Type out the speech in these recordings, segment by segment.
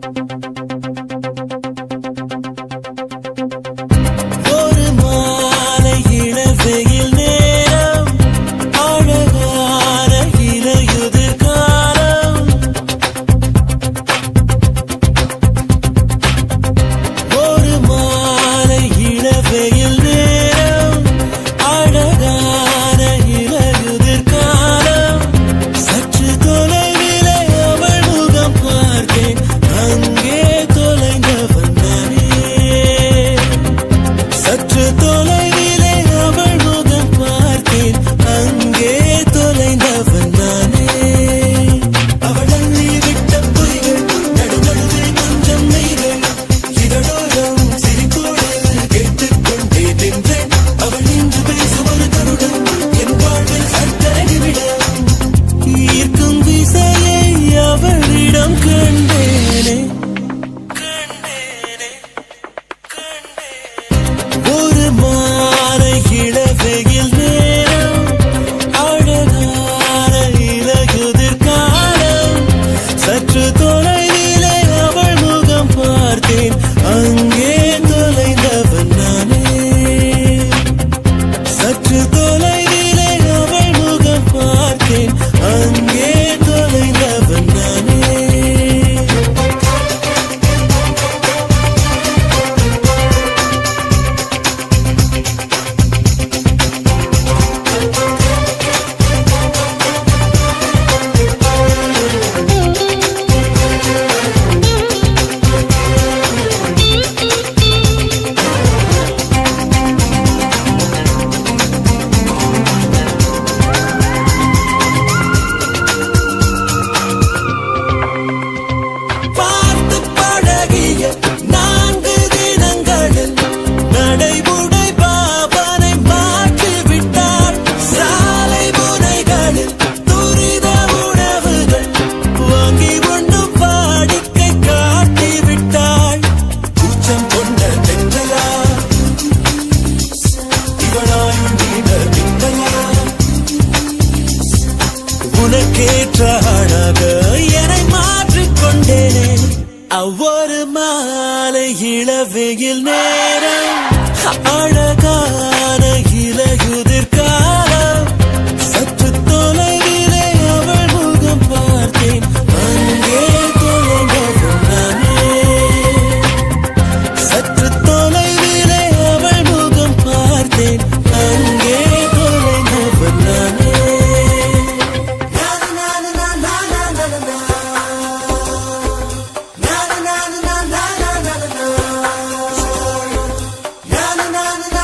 ஒரு மாலை இளவெயில் நேரம் அழகான இலையுதிர் காலம் சற்று தொலைவிலே அவள் முகம் பார்த்தேன் அங்கே தொலைந்தவன் நானே சற்று தொலைவிலே அவள் முகம் பார்த்தேன் அங்கே தொலைந்தவன் நானே na na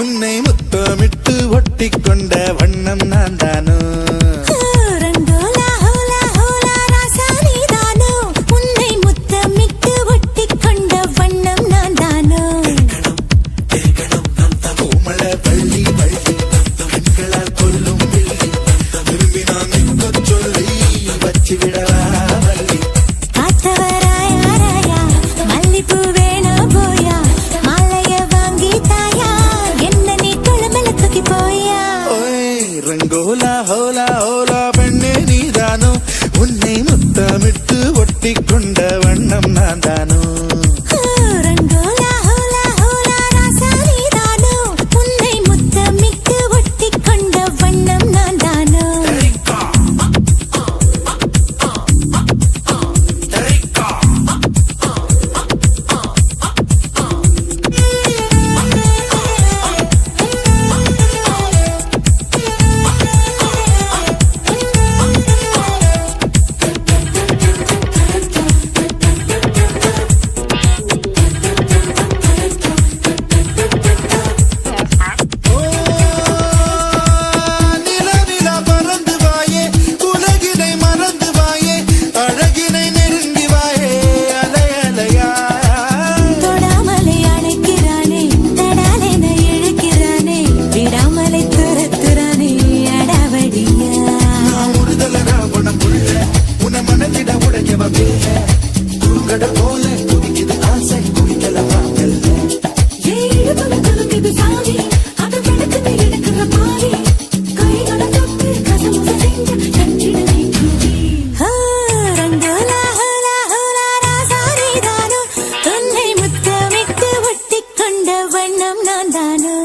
உன்னை முத்தமிட்டு ஒட்டிக்கொண்ட வண்ணம் நான் தானோ ரங்கோலா ஹோலா ஹோலா ராசா நீதானோ உன்னை முத்தமிட்டு ஒட்டிக்கொண்ட வண்ணம் நான் தானோ கோமள பள்ளி பள்ளி கண்களால் கொல்லும் பிள்ளை திரும்பி நான் நிற்கச் சொல்லி வச்சு விடவா வள்ளி காத்தவராயா ராயா மல்லிப்பூ வேணா போயா மாலைய வாங்கி தாயா என்ன நீ குளமல தூக்கி போயா ஓய் ரங்கோலா ஹோலா ஹோலா பெண்ணே நீதானோ உன்னை முத்தமிட்டு ஒட்டிக்கொண்ட வண்ணம் நான் தானோ ரங்கோலா ஹோலா ஹோலா ராசா நீதானோ உன்னை முத்தமிட்டு ஒட்டிக்கொண்ட வண்ணம் நான் தானோ நிலவிலா பறந்து வாயே உலகினை மறந்து வாயே அழகினை நெருங்கி வாயே அலை அலையா தொடாமலை அணைக்கிறானே தடாலென இழுக்கிறானே விடாமலை துரத்துறானே அடாவடியா நான் ஒருதலடா உனக்குள்ள உன மனதிட உடையவ பிள்ள குறுங்கட போல குதிக்குது ஆசை குடிக்கல பாங்கல்ல ஏழுபல கலக்குது சாமி அது விளக்குது எடுக்கிற பாவி கைகளை தொட்டு கசமுச செஞ்ச கஞ்சிடனை கூடி ரங்கோலா ஹோலா ஹோலா ராசா நீதானோ உன்னை முத்தமிட்டு ஒட்டிக்கொண்ட வண்ணம் நான் தானோ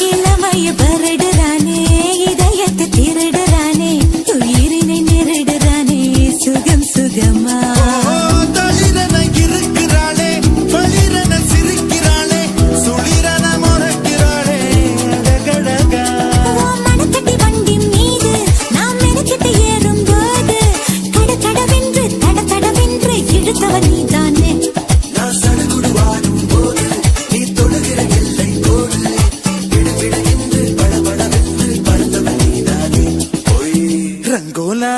இளமைய பரடுறானே இதயத்தை திருடுறானே உயிரினை நெருடுறானே சுகம் சுகமா தளிரன இருக்கிறாளே பளிரன சிரிக்கிறாளே சுளிரன முறைக்கிறாளே அழகழகா மனக்கட்டி வண்டி மீது நாம் மெனக்கிட்டு ஏறும்போது கடகடவென்று தடதடவென்று இழுத்தவன் நீதானே நான் சடுகுடு வாடும் போது நீ தொடுகிற எல்லை கோடு விடுவிட என்று படபடவென்று பறந்தவன் நீதானே போய் ரங்கோலா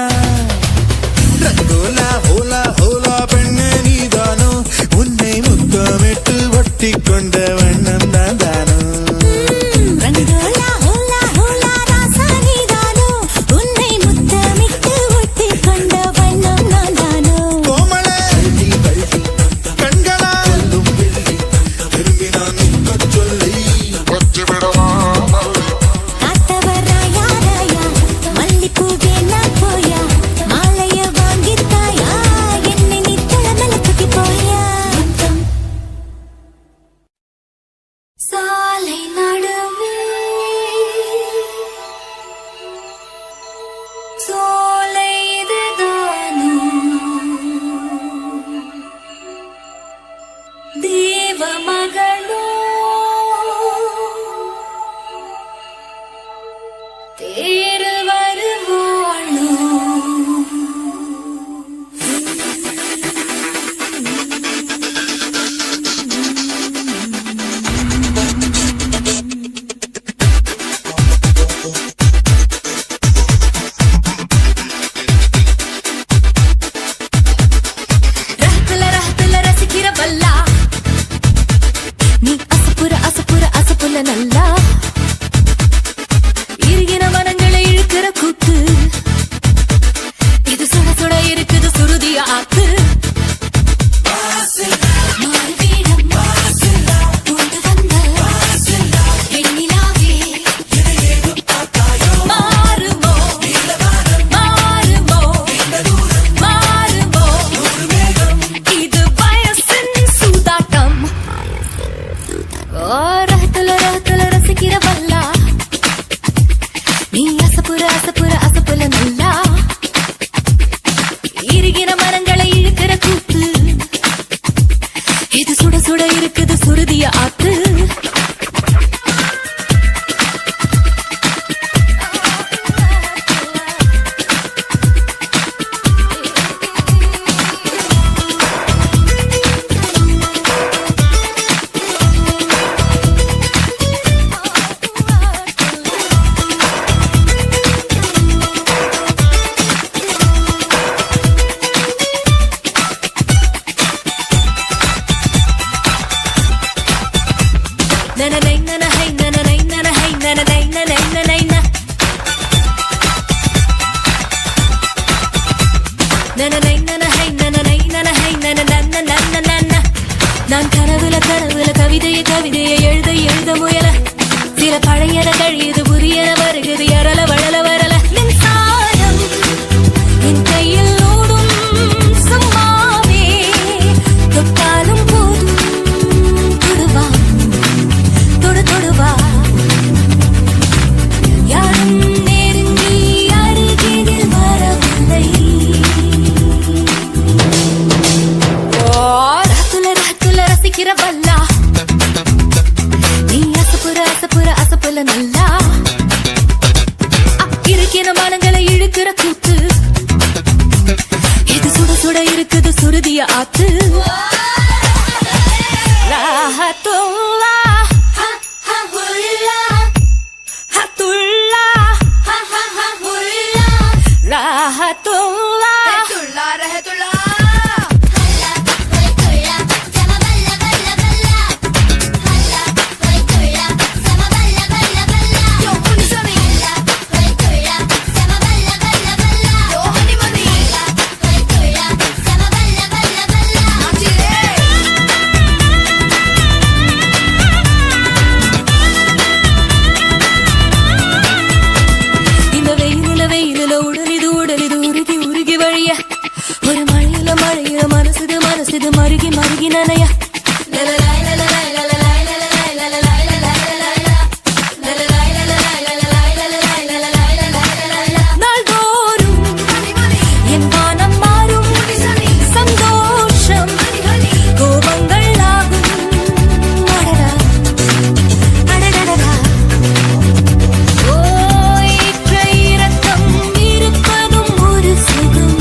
ரங்கோலா ஹோலா ஹோலா பெண்ணே நீதானோ உன்னை முத்தமிட்டு ஒட்டிக்கொண்ட வண்ணம் நான் தானோ ரங்கோலா ஹோலா ஹோலா ராசா நீதானோ உன்னை முத்தமிட்டு ஒட்டிக்கொண்ட வண்ணம் நான் தானோ கோமள பள்ளி பள்ளி கண்களா கொல்லும் பிள்ளை திரும்பி நான் நிற்கச் சொல்லி வச்சு விடவா காத்தவராயா ராயா மல்லிப்பூ வேணா போயா மாலைய வாங்கி தாயா என்னை நீ குளமல தூக்கி போயா சாலை நடுவே சோலை இதுதானோ தேவ மகளோ தேரு வருவாளோ ரஹத்துல ரசிக்கிற வல்லா இது சுட சுட இருக்குது சுருதிய ஆத்து நான் கனவுல கவிதையை எழுத முயல சில பழையன கழியுது புரியன வருகிறது எரல வளல வரல மின்சாரம் என் கையில் ஓடும் சும்மாவே தொட்டாலும் போதும் தொடுவா தொடுவா யாரும் நெருங்கி அருகில் வரவில்லை ராத்துல ரசிக்கிற வல்லா நீ அசப்புல நல்லா இருக்கிற மனங்களை இழுக்கிற கூத்து இது சுட சுட இருக்குது சுருதிய ஆத்து ராஹத்துல்லா ராஹத்துல்லா ஒரு மழையில மனசுது மருகி நனைய நாள்தோறும் என் வானம் மாறும் சந்தோஷம் கோபங்கள் ஆகும் அடடடடா இரத்தம் இருப்பதும் ஒரு சுகம்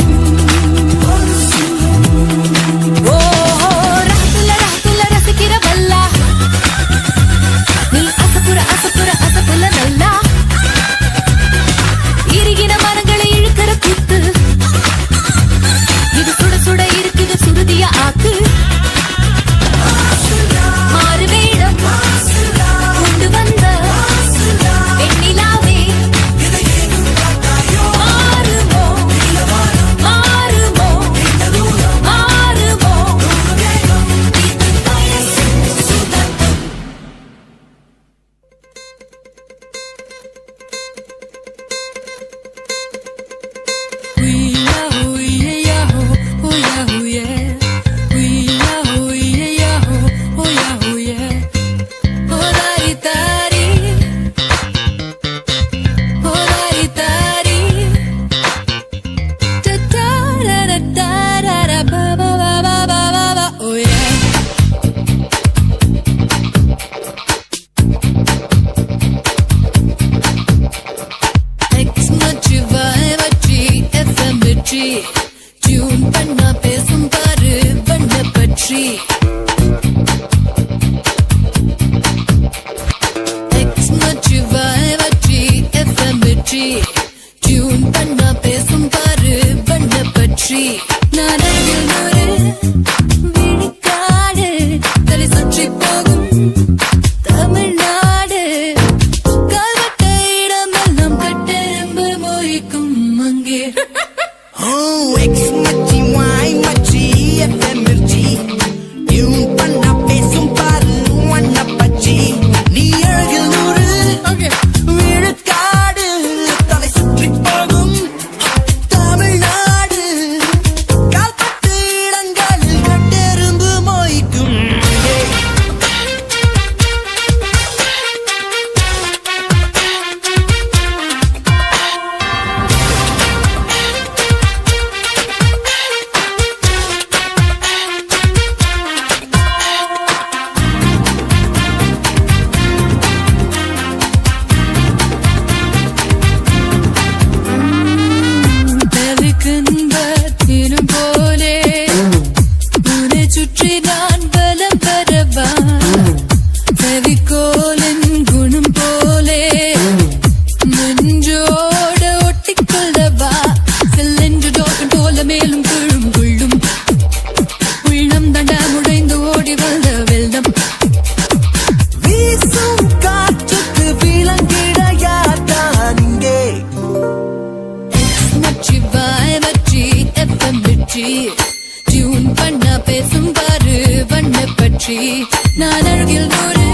மகிழ்ச்சி நான் அருகில் நூறு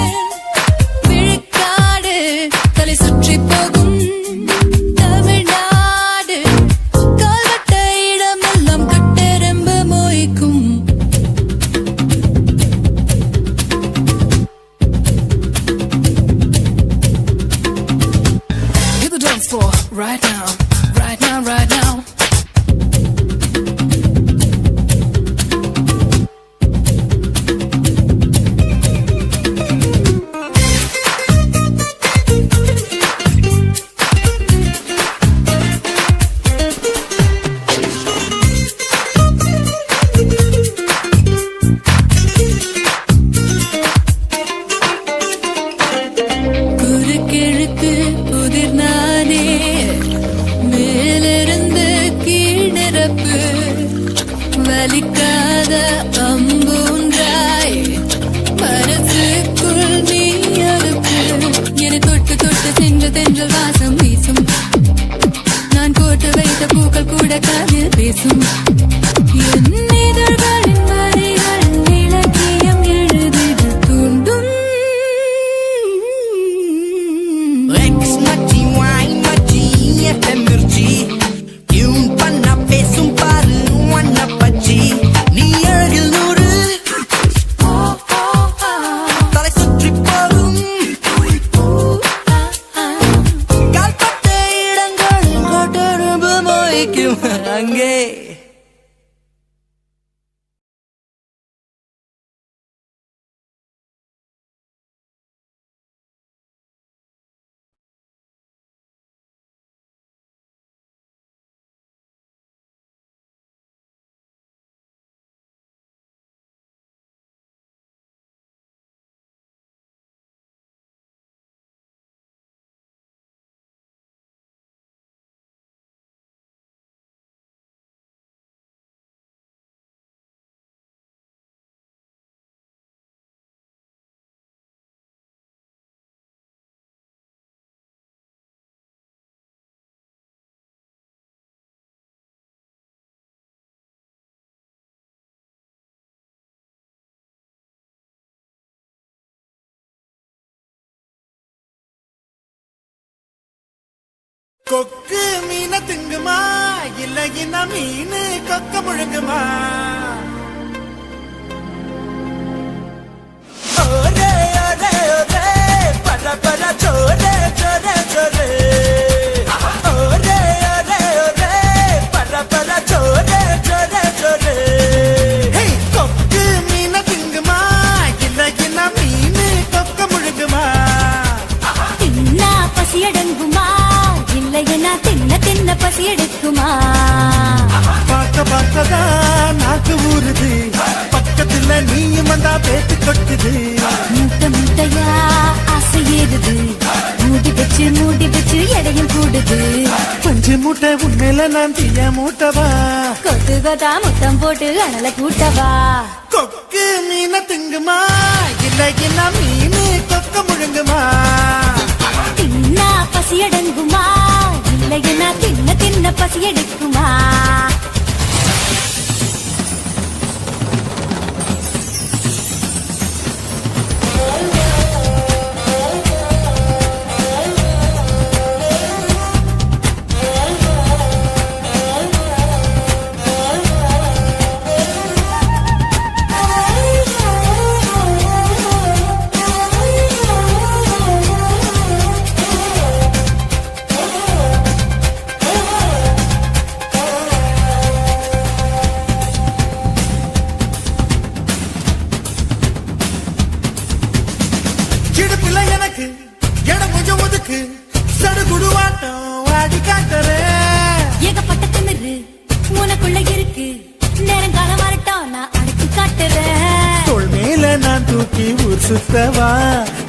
விழுக்காடு தலை சுற்றி போகும் தமிழ்நாடு கால்வட்ட இடமெல்லாம் கட்டெரும்பு மொய்க்கும் Hit the dance floor right now, right now, right now. குறுக்கிழுக்கு புதிர் நானே மேலிருந்து கீழ் நிரப்பு வலிக்காத அம்பூன்றாய் மனசுக்குள் நீ அறுப்பு என தொட்டு தொட்டு சென்ற தென்றல் வாசம் வீசும் நான் போட்டு வைத்த பூக்கள் கூட காதில் பேசும் என் இதழ்களின் வரிகள் இலக்கியம் எழுதிட தூண்டும் X மச்சி Y மச்சி FM மிர்ச்சி டியூன் பண்ணா பேசும் பாரு வண்ண பச்சி நீ அழகில் நூறு தலை சுற்றி போகும் கால்பட்ட இடங்கள் கொட்டெரும்பு மொய்க்கும் அங்கே கொக்கு மீன திங்குமா இல்ல இன மீன் கொக்க முழுங்குமா ஓரே ஓரே ஓரே பர பர சோரே சோரே சோரே ஓரே ஓரே ஓரே பர பர சோரே சோரே சோரே கொக்கு மீன திங்குமா இல்ல இன மீன் கொக்க முழுங்குமா தின்னா பசியடங்குமா இல்லையனா தின்ன தின்ன பசி எடுக்குமா பார்க்க பார்க்கதான் நாக்கு ஊறுது பக்கத்துல நீயும் வந்தா பேத்து கொட்டுது மூட்டை மூட்டையா ஆசை ஏறுது மூடி வச்சு எடையும் கூடுது பஞ்சு மூட்டை உண்மையில நான் தீய மூட்டவா கொத்து கொத்தா முத்தம் போட்டு அனல கூட்டவா கொக்கு மீன திங்குமா இல்ல என்ன மீன் கொக்க முழுங்குமா தின்னா பசி அடங்குமா இல்லையனா தின்ன தின்ன பசி எடுக்குமா இடுப்புல எனக்கு இடம் கொஞ்சம் ஒதுக்கு சடுகுடுவாட்டம் ஆடி காட்டுறேன் ஏகப்பட்ட திமிரு உனக்குள்ள இருக்கு நேரம் காலம் வரட்டும் நான் அடிச்சு காட்டுறேன் தோள் மேல நான் தூக்கி ஊர் சுத்தவா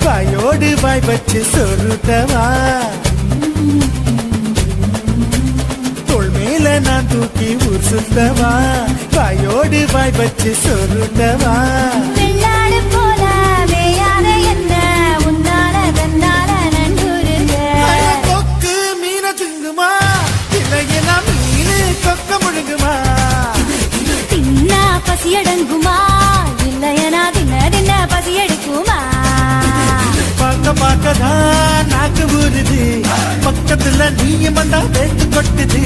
வாயோடு வாய் வச்சு சொருத்தவா தோள் மேல நான் தூக்கி ஊர் சுத்தவா வாயோடு வாய் வச்சு சொருத்தவா வெள்ளாடு போல வேயாத என்ன உன்னால தன்னால நன்றுருங்க கொக்கு மீன திங்குமா இல்லையினா மீன் கொக்க முழுங்குமா தின்னா பசி அடங்குமா இல்லையனா தின்ன தின்ன பார்க்கதான் நாக்கு ஊறுது பக்கத்துல நீயும் வந்தா வேட்டு கொட்டுது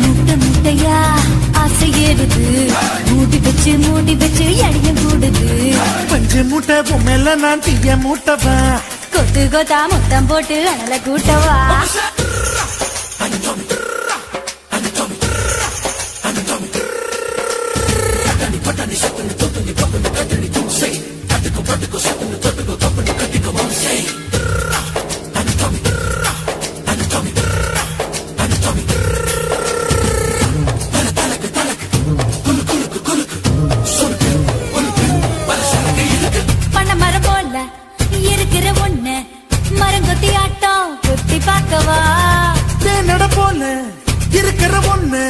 முட்டை முட்டையா ஆசை ஏறுது மூடி வச்சு எடையும் கூடுது பஞ்சு மூட்டை பொம்மையில நான் தீய மூட்டவா கொத்து கொத்தா முத்தம் போட்டு அனல கூட்டவா பண்ண மரம் போல இருக்கிற ஒண்ணு மரங்கொத்தி ஆட்டம் குத்தி பார்க்கவா தேனட போல இருக்கிற ஒண்ணு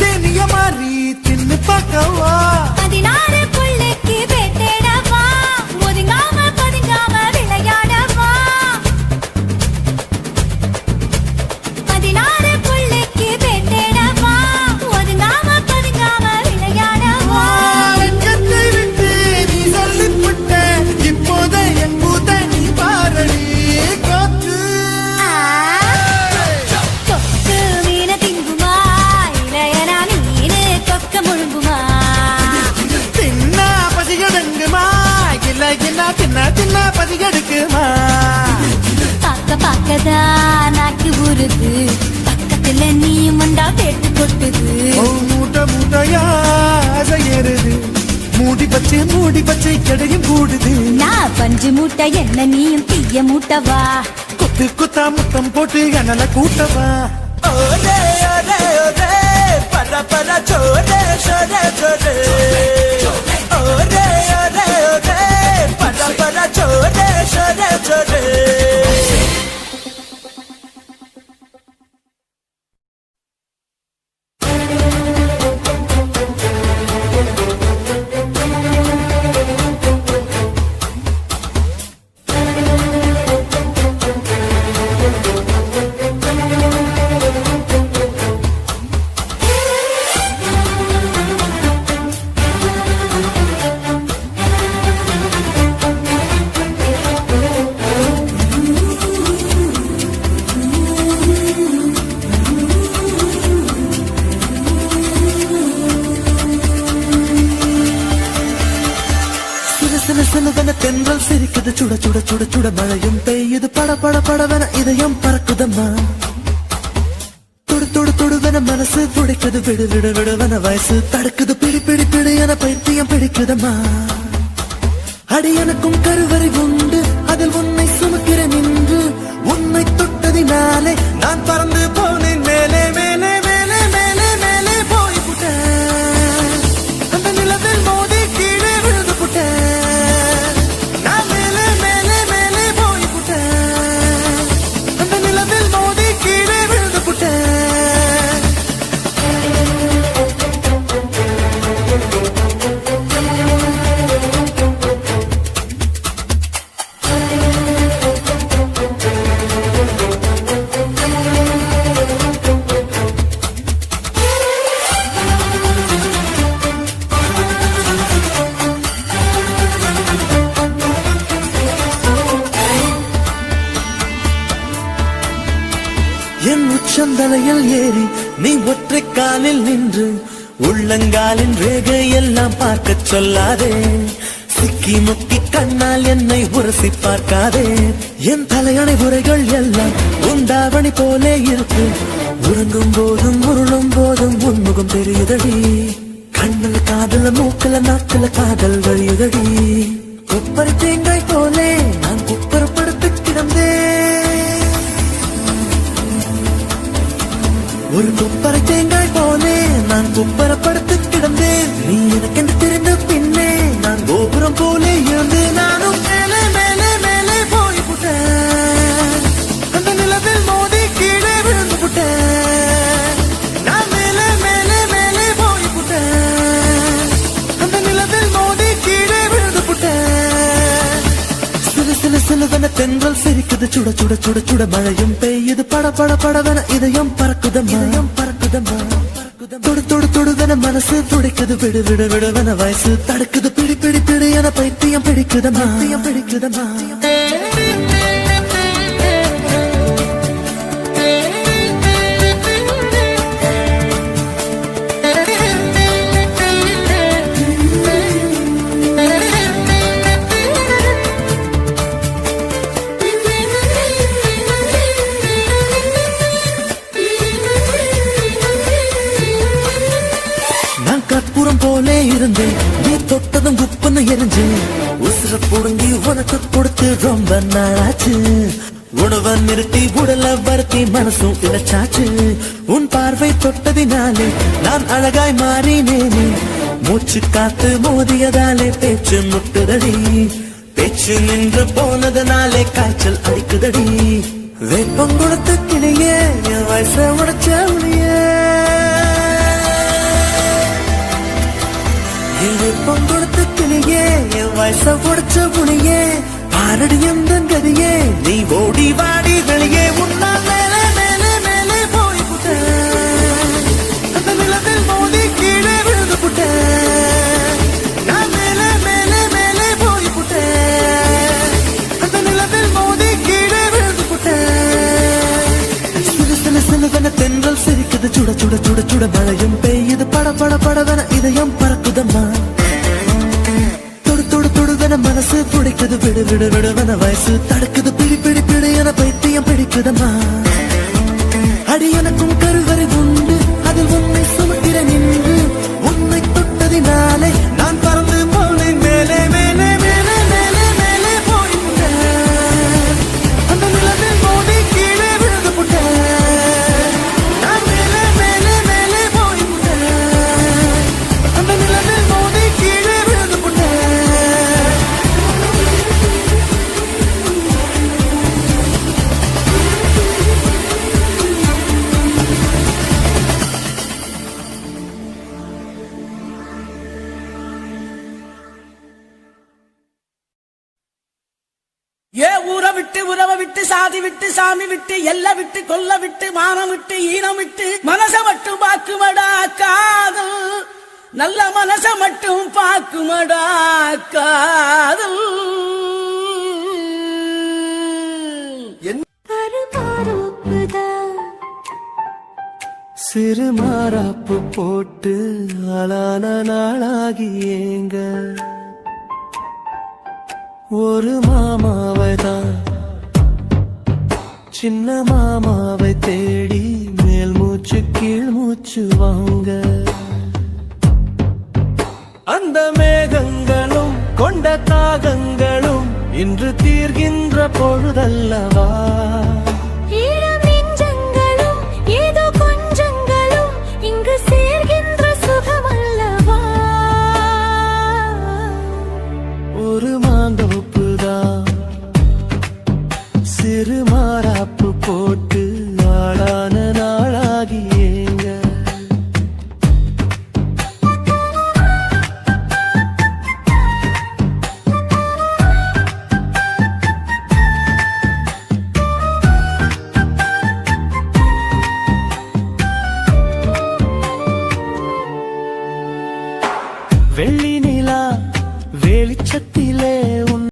தேனிய மாறி தின்னு பார்க்கவா 16 புள்ளைக்கு பேட்டேடவா ஒதுங்காம பதுங்காம விளையாடவா 16 புள்ளைக்கு பேட்டேடவா ஒதுங்காம பதுங்காம விளையாடவா வெட்கத்தை விட்டு நீ சொல்லிவிட்ட இப்போதே என் மூத்த நீ பாரடி காத்து கொக்கு மீன திங்குமா இளையனா மீனு கொக்க முழுங்குமா தின்னா பசியடங்குமா இல்ல தின்னா பசியடுக்குமா பார்க்கதா நாக்கு ஊறுது பக்கத்துல நீயும் வந்தா பேட்டு கொட்டுது மூட்டையா ஆசை ஏறுது மூடி பச்சை கடையும் கூடுது நான் பஞ்சு மூட்டை என்ன நீயும் தீய மூட்டவா கொத்து கொத்தா முத்தம் போட்டு அனல கூட்டவா ஓரே ஓரே ஓரே பர பர சோரே சோரே சோரே ஓரே ஓரே ஓரே பர பர சோரே சோரே சோரே சிலுவன தென்றல் சிரிக்குது சுட சுட சுட சுட மழையும் பெய்யுது பட பட படவன இதயம் பறக்குதம்மா தொடு தொடு தொடுவன மனசு துடிக்குது விடு விடு விடுவன வயசு தடுக்குது பிடி பிடி பிடி என பைத்தியம் பிடிக்குதம்மா அடி எனக்கும் கருவறை உண்டு அதில் உன்னை சுமக்கிறேன் என்று உன்னை தொட்டதினாலே நான் பறந்து போனேன் மேலே மேலே மேலே மேலே மேலே போய்விட்டேன் அந்த நிலவில் மோதி கீழே விழுந்து புட்டேன் நான் மேலே மேலே மேலே போய்விட்டேன் அந்த நிலவில் மோதி கீழே விழுந்து புட்டேன் என் உச்சந்தலையில் ஏறி நீ ஒற்றை காலில் நின்று உள்ளங்காலின் ரேகை எல்லாம் பார்க்க சொல்லாதே சிக்கி முக்கி கண்ணால் என்னை உரசி பார்க்காதே என் தலையணை உரைகள் எல்லாம் உண்டாவணி போலே இருக்கு உறங்கும் போதும் உருளும் போதும் உன்முகம் தெரியுதடி கண்ணுல காதல மூக்கல நாக்குல காதல் வழியுதடி கொப்பரை தேங்காய் போலே நான் குப்பரப்படுத்து கிடந்தேன் ஒரு கொப்பரை தேங்காய் போலே நான் குப்பரப்படுத்து கிடந்தேன் நீ எனக்கென்று தெரிந்த பின்னே நான் கோபுரம் போலே இருந்து நானும் மேலே மேலே மேலே போய் புட்டேன் அந்த நிலவில் மோதி கீழே விழுந்து புட்டேன் நான் மேலே மேலே மேலே போய் புட்டேன் அந்த நிலவில் மோதி கீழே விழுந்து புட்டேன் சிலு சிலு சிலுவன தென்றல் சிரிக்குது சுட சுட சுட சுட மழையும் பெய்யுது பட பட படவன இதயம் பறக்குதம்மா தொடு தொடு தொடுவன மனசு துடிக்குது விடு விடு விடுவன வயசு தடுக்குது பிடி பிடி பிடி என பைத்தியம் பிடிக்குதம்மா பிடிக்குதம்மா உனக்கு கொடுத்து ரொம்ப நாளாச்சு உணவை நிறுத்தி உடல வருத்தி மனசும் இழைச்சாச்சு உன் பார்வை தொட்டதினாலே நான் அழகாய் மாறினேனே மூச்சு காத்து மோதியதாலே பேச்சு முட்டுதடி பேச்சு நின்று போனதனாலே காய்ச்சல் அடிக்குதடி வேப்பம் கொடுத்த கிளியே என் வயச உடைச்ச உளியே வேப்பம் கொடுத்த கிளியே என் வயச உடைச்ச உளியே பாரடி எந்த கதியே நீ ஓடி வாடி வெளியே உன்னால் மேலே மேலே மேலே போய் புட்ட அந்த நிலத்தில் மோதி கீழே விழுந்து புட்ட நான் மேலே மேலே மேலே போய் புட்ட அந்த நிலத்தில் மோதி கீழே விழுந்து புட்ட சிறு சிறு சிறுவன தென்றல் சிரிக்குது சுட சுட சுட சுட மழையும் பெய்யுது பட பட படவன இதயம் பறக்குதம்மா மனசு பிடிக்குது விடு விடு விடுவன வயசு தடுக்குது பிடி பிடி பிடி என பைத்தியம் பிடிக்குதம்மா அடி எனக்கும் கருவறை உண்டு அதில் உன்னை சுமக்கிற நின்று உன்னை தொட்டதினாலே நான் பறந்து போனேன் மேலே மேலே மேலே மேலே மேலே போய்விட்டேன் அந்த நிலவில் மோதி கீழே விழுந்து புட்டேன் நான் மேலே மேலே மேலே போய்விட்டேன் அந்த நிலவில் மோதி கீழே விழுந்து புட்டேன் ஏ ஊரை விட்டு உறவை விட்டு சாதி விட்டு சாமி விட்டு எல்லை விட்டு கொல்ல விட்டு மானம் விட்டு ஈனம் விட்டு மனச மட்டும் பாக்குமடா காதல் நல்ல மனச மட்டும் பாக்குமடா காதல் சிறு மாறாப்பு போட்டு அலான நாளாகி ஏங்க ஒரு மாமாவை தான் சின்ன மாமாவை தேடி மேல் மூச்சு கீழ் மூச்சு வாங்க அந்த மேகங்களும் கொண்ட தாகங்களும் இன்று தீர்கின்ற பொழுதல்லவா